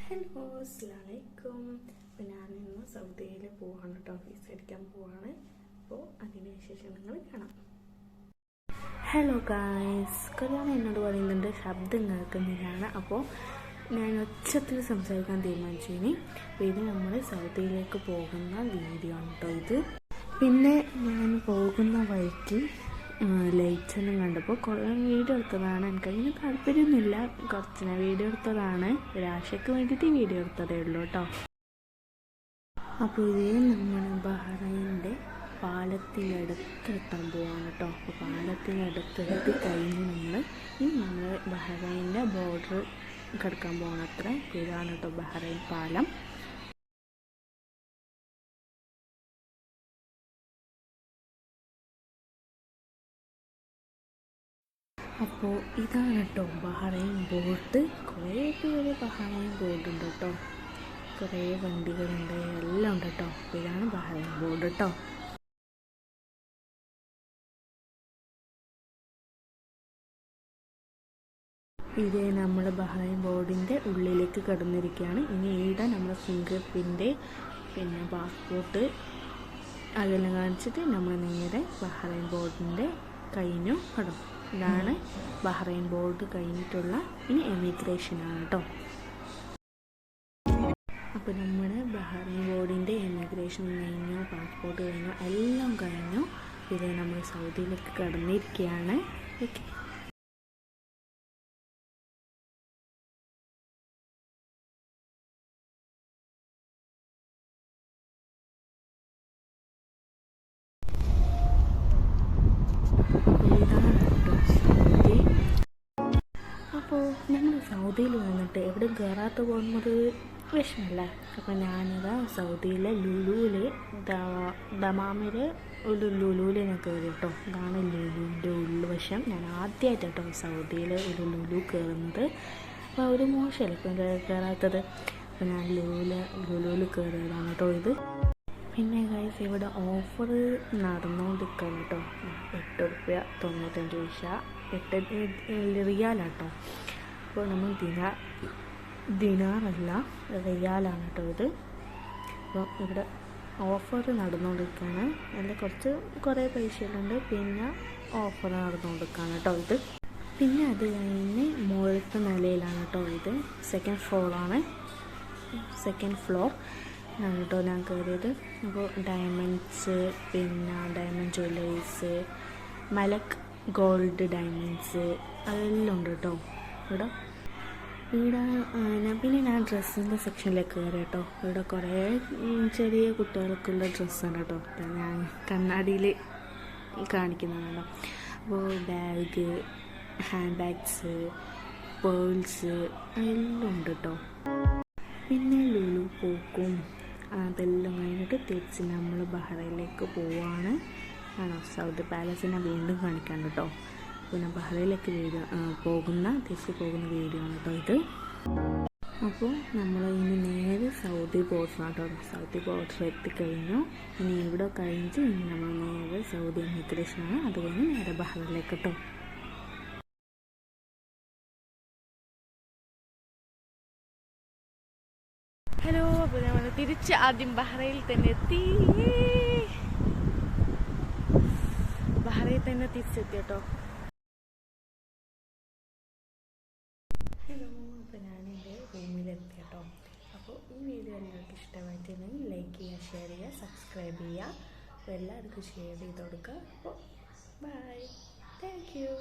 Hello അസ്സലാമലൈക്കും. അപ്പോൾ ഞാനിന്ന് സൗദിയിൽ പോവാണ് കേട്ടോ, ഫീസ് അടിക്കാൻ പോവാണ്. അപ്പോൾ അതിന് വിശേഷങ്ങൾ കാണാം. ഹലോ ഗായ്സ്, കല്യാണം എന്നോട് പറയുന്നുണ്ട് ശബ്ദം കേൾക്കുന്നില്ലാണ്. അപ്പോൾ ഞാൻ ഒച്ചത്തിൽ സംസാരിക്കാൻ തീരുമാനിച്ചു. അപ്പോൾ ഇത് നമ്മൾ സൗദിയിലേക്ക് പോകുന്ന വീഡിയോ ആണ് കേട്ടോ ഇത്. പിന്നെ ഞാൻ പോകുന്ന വഴിക്ക് ലൈറ്റ്സൊന്നും കണ്ടപ്പോൾ കുറേ വീഡിയോ എടുത്തതാണ്. എനിക്കതിന് താല്പര്യമൊന്നുമില്ല, കുറച്ചിനെ വീഡിയോ എടുത്തതാണ്, ഒരാശയ്ക്ക് വേണ്ടിയിട്ട് വീഡിയോ എടുത്തതേ ഉള്ളൂ കേട്ടോ. അപ്പോൾ ഇത് നമ്മൾ ബഹ്റൈൻ്റെ പാലത്തിനടുത്തെത്താൻ പോവാണ് കേട്ടോ. അപ്പോൾ പാലത്തിനടുത്തെത്തി കഴിഞ്ഞ് നമ്മൾ ബഹ്റൈൻ്റെ ബോർഡർ കിടക്കാൻ പോകണം അത്ര. ഇതാണ് കേട്ടോ ബഹ്റൈൻ പാലം. അപ്പോൾ ഇതാണ് കേട്ടോ ബഹ്റൈൻ ബോർഡ്. കുറേ പേര് ബഹ്റൈൻ ബോർഡുണ്ട് കേട്ടോ, കുറേ വണ്ടികളുണ്ട്, എല്ലാം ഉണ്ട് കേട്ടോ. അപ്പോൾ ഇതാണ് ബഹ്റൈൻ ബോർഡ് കേട്ടോ. ഇത് നമ്മൾ ബഹ്റൈൻ ബോർഡിൻ്റെ ഉള്ളിലേക്ക് കടന്നിരിക്കുകയാണ്. ഇനി ഇവിടെ നമ്മൾ ഫിംഗർ പ്രിൻ്റ് പിന്നെ പാസ്പോർട്ട് അതെല്ലാം കാണിച്ചിട്ട് നമ്മൾ നേരെ ബഹ്റൈൻ ബോർഡിൻ്റെ കഴിഞ്ഞു കടം. ഇതാണ് ബഹ്റൈൻ ബോർഡ് കഴിഞ്ഞിട്ടുള്ള ഇനി എമിഗ്രേഷനാണ് കേട്ടോ. അപ്പോൾ നമ്മൾ ബഹ്റൈൻ ബോർഡിൻ്റെ എമിഗ്രേഷൻ കഴിഞ്ഞു, പാസ്പോർട്ട് കഴിഞ്ഞു, എല്ലാം കഴിഞ്ഞു. ഇത് നമ്മൾ സൗദിയിലേക്ക് കടന്നിരിക്കുകയാണ്. ഓക്കെ, അപ്പോൾ നമ്മൾ സൗദിയിൽ വന്നിട്ട് എവിടെ കയറാത്ത പോകുന്നത് വിഷമല്ലേ. അപ്പോൾ ഞാനിതാ സൗദിയിലെ ലുലുവിൽ ദമാമിൽ ഒരു ലുലുവിൽ ഞാൻ കയറി കേട്ടോ. ഇതാണ് ലുലുവിൻ്റെ ഉൾവശം. ഞാൻ ആദ്യമായിട്ടോ സൗദിയിൽ ഒരു ലുലു കയറുന്നത്. അപ്പോൾ ഒരു മോശമല്ല ഇപ്പം കയറാത്തത്. അപ്പോൾ ഞാൻ ലുലുവിൽ കയറിയതാണ് കേട്ടോ ഇത്. പിന്നെ ഗൈസ് ഇവിടെ ഓഫർ നടന്നുകൊണ്ടിരിക്കുകയാണ് കേട്ടോ. 8 റുപ്യ 95 പൈസ 8 റിയാലാട്ടോ. അപ്പോൾ നമ്മൾ ദിനാറല്ല റിയാലാണ് കേട്ടോ ഇത്. അപ്പോൾ ഇവിടെ ഓഫർ നടന്നുകൊണ്ടിരിക്കുകയാണ്. അതിൽ കുറേ പൈസകളുണ്ട്, പിന്നെ ഓഫർ നടന്നുകൊണ്ടിരിക്കുകയാണ് കേട്ടോ ഇത്. പിന്നെ അത് കഴിഞ്ഞ് മുകളിലത്തെ നിലയിലാണ് കേട്ടോ ഇത്. സെക്കൻഡ് ഫ്ലോർ ആണ് കേട്ടോ ഞാൻ കയറിയത്. അപ്പോൾ ഡയമണ്ട്സ്, പിന്നെ ഡയമണ്ട് ജ്വല്ലേഴ്സ്, മലക് ഗോൾഡ് ഡയമണ്ട്സ് അതെല്ലാം ഉണ്ട് കേട്ടോ ഇവിടെ. പിന്നെ ഞാൻ ഡ്രസ്സിൻ്റെ സെക്ഷനിലേക്ക് കയറി കേട്ടോ. ഇവിടെ കുറേ ചെറിയ കുട്ടികൾക്കുള്ള ഡ്രസ്സാണ് കേട്ടോ ഞാൻ കണ്ണാടിയിൽ കാണിക്കുന്നതാണല്ലോ. അപ്പോൾ ബാഗ്, ഹാൻഡ് ബാഗ്സ്, പേൾസ് എല്ലാം ഉണ്ട് കേട്ടോ. പിന്നെ ലുലു പോക്കും അതെല്ലാം കഴിഞ്ഞിട്ട് തിരിച്ച് നമ്മൾ ബഹ്റൈനിലേക്ക് പോവാണ്. സൗദി പാലസിനെ വീണ്ടും കാണിക്കാൻ കേട്ടോ. പിന്നെ ബഹ്റൈനിലേക്ക് തിരിച്ച് പോകുന്ന വീഡിയോ ആണ് കേട്ടോ ഇത്. അപ്പോൾ നമ്മൾ ഇനി നേരെ സൗദി ബോർഡറാണ് കേട്ടോ. സൗദി ബോർഡർ എത്തിക്കഴിഞ്ഞു. ഇനി ഇവിടെ കഴിഞ്ഞിട്ട് ഇനി നമ്മൾ നേരെ സൗദി ഇമിഗ്രേഷനാണ്. അത് കഴിഞ്ഞ് നേരെ ബഹ്റൈനിലേക്ക് കേട്ടോ. ഹലോ, അപ്പോൾ നമ്മൾ തിരിച്ച് ആദ്യം ബഹ്റൈനിൽ തന്നെ എത്തി. ബഹ്റൈനിൽ തന്നെ തിരിച്ചെത്തി കേട്ടോ. ഹലോ, അപ്പോൾ ഞാനെൻ്റെ റൂമിലെത്തി കേട്ടോ. അപ്പോൾ ഈ വീഡിയോ എല്ലാവർക്കും ഇഷ്ടമായിട്ടുണ്ടെങ്കിൽ ലൈക്ക് ചെയ്യുക, ഷെയർ ചെയ്യുക, സബ്സ്ക്രൈബ് ചെയ്യുക. അപ്പോൾ എല്ലാവർക്കും ഷെയർ ചെയ്ത് കൊടുക്കുക. അപ്പോൾ ബൈ, താങ്ക് യു.